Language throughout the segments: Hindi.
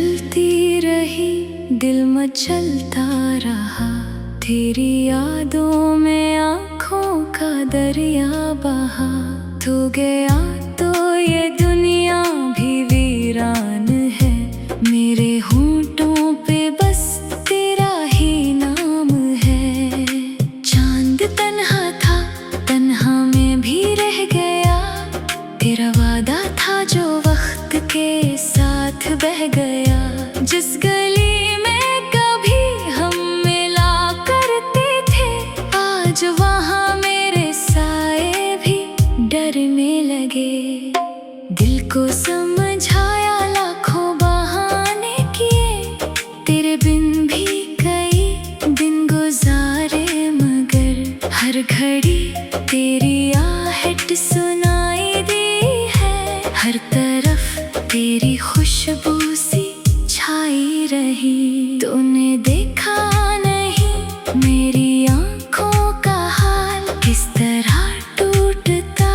चलती रही, दिल मचलता रहा। तेरी यादों में आँखों का दरिया बहा। तू गया तो ये दुनिया भी वीरान है। मेरे होंठों पे बस तेरा ही नाम है। चांद तन्हा था, तन्हा में भी रह गया। तेरा वादा था जो वक्त के साथ बह गया। जिस गली में कभी हम मिला करते थे, आज वहाँ मेरे साए भी डरने लगे। दिल को समझाया, लाखों बहाने किए। तेरे बिन भी कई दिन गुजारे, मगर हर घड़ी तेरी आहट सुनाई दी है। हर तरफ तेरी खुशबू सी छाई रही। तूने देखा नहीं मेरी आँखों का हाल, किस तरह टूटता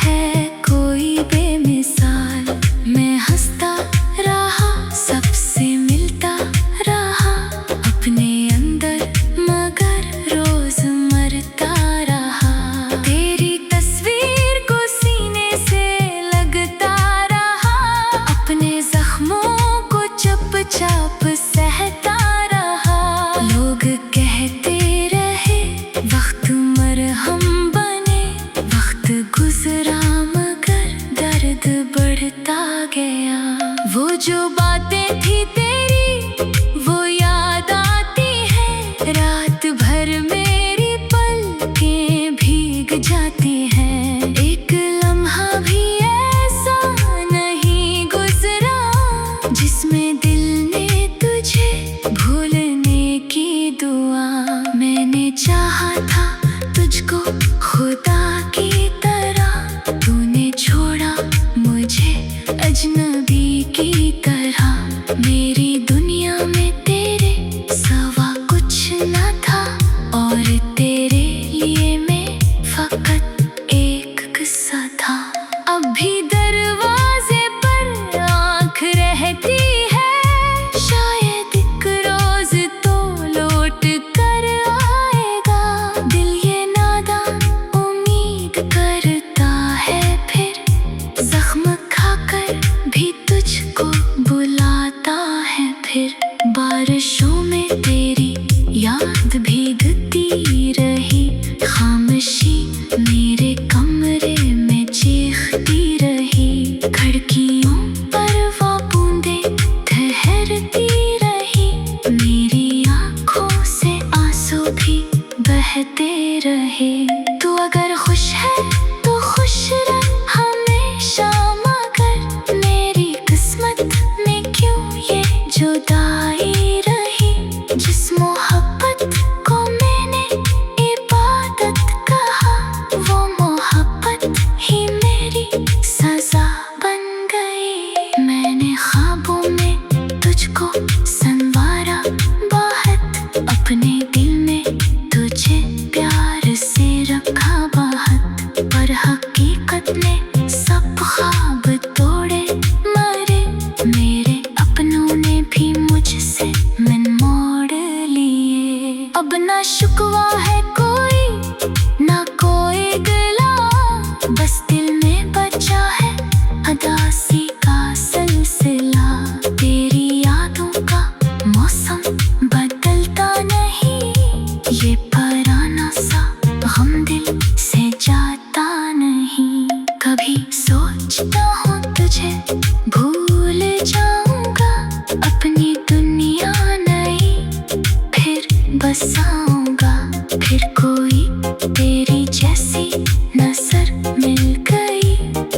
है कोई बेमिसाल। मैं हंसता रहा, सबसे मिलता रहा अपने अंदर, मगर रोज मरता रहा। तेरी तस्वीर को सीने से लगता रहा, अपने जख्मों को चुपचाप सहता रहा। लोग कहते रहे वक्त मरहम बने, वक्त गुजरा मगर दर्द बढ़ता गया। वो जो बातें थी तेरी वो याद आती है। रात भर मेरी पलकें भीग जाती हैं। एक लम्हा भी ऐसा नहीं गुजरा जिसमें दिल ने तुझे भूलने की दुआ। मैंने चाहा था तुझको खुदा की तरह, तूने छोड़ा मुझे अजनबी की तरह। मेरी दुनिया में तेरे सिवा कुछ न था, और तेरे लिए मैं फकत एक किस्सा था। अब भी दरवाजे पर आँख रहती है, शायद एक रोज तो लौट कर आएगा। दिल ये नादान उम्मीद करता है, फिर जख्म खाकर भी तुझको बुलाता है। फिर बारिशों में तेरी याद भीगती रही, खामोशी मेरे कमरे में चीखती रही। खिड़कियों पर वो बूंदें ठहरती रही, मेरी आँखों से आंसू भी बहते रहे। तू अगर खुश है तो खुश रह हमेशा, मगर मेरी किस्मत में क्यों ये जुदाई रही। जिस मोहब्बत को मैंने इबादत कहा, वो मोहब्बत ही मेरी सजा बन गई। मैंने ख्वाबों में तुझको संवारा बहुत, अपने दिल में तुझे प्यार से रखा बहुत। पर हकीकत ने सब ख्वाब तोड़े मरे, मेरे अपनों ने भी मुझसे मन मोड़ लिए। अब ना शुक्वा है कोई ना कोई गिला, बस दिल में बचा है अदासी का सिलसिला। तेरी यादों का मौसम बदलता नहीं, ये पुराना सा गम दिल से जाता नहीं। कभी सोचता हूँ तुझे भूल जाऊंगा, अपनी दुनिया नई फिर बसाऊंगा। फिर कोई तेरी जैसी नजर मिल गई,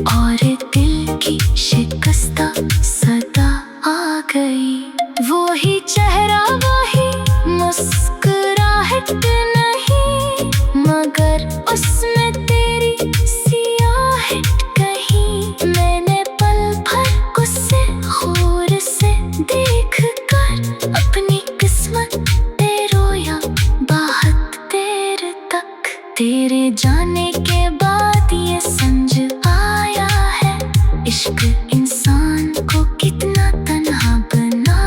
और दिल की शिकस्ता सदा आ गई। वो ही चेहरा वही मुस्कुराहट नहीं, मगर उसमें तेरी सियाहट कहीं। मैंने पल भर गुस्से खौर से देख कर अपनी किस्मत पे रोया बहुत देर तक। तेरे जाने के बाद ये समझ आया है, इश्क इंसान को कितना तन्हा बना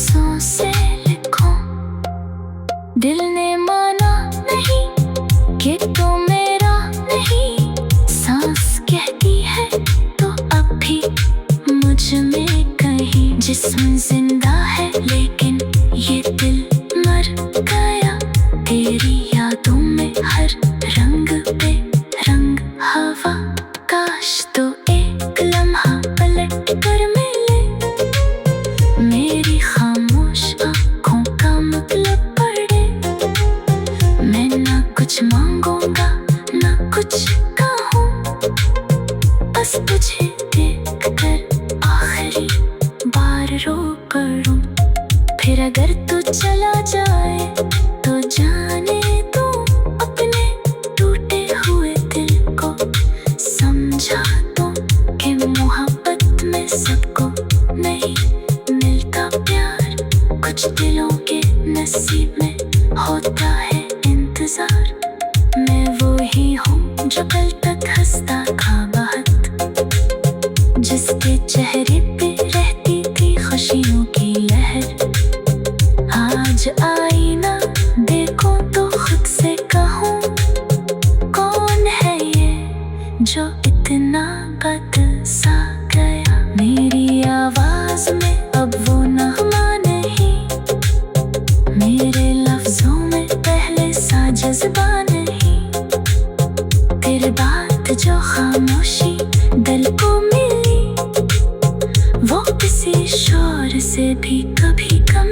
सांसों से लिखूं। दिल ने माना नहीं कि तू मेरा नहीं, सांस कहती है तो अब भी मुझ में कहीं। जिस्म जिंदा है लेकिन ये दिल मर गया, तेरी यादों में हर रंग पे रंग हवा। काश तो एक लम्हा पलट कर मिले, मेरी खामोश आँखों का मतलब पढ़े। मैं ना कुछ मांगूंगा ना कुछ कहूँ, बस तुझे देख कर आखिरी बार रो पड़ूं। फिर अगर तू चला जाए तो जाने तू अपने टूटे हुए दिल को समझा दूं कि मोहब्बत में सबको नहीं मिलता प्यार। कुछ दिलों के नसीब में होता है इंतजार। मैं वो ही हूँ जो कल तक हंसता था बहुत, जिसके चेहरे पे रहती थी खुशियों की लहर। आज आईना देखो तो खुद से कहूँ, कौन है ये जो इतना बदल सा गया। मेरी आवाज में अब वो नगमा नहीं, मेरे लफ्जों में पहले सा जज्बा नहीं। तेरे बात जो खामोशी दिल को मिली, वो किसी शोर से भी कभी कम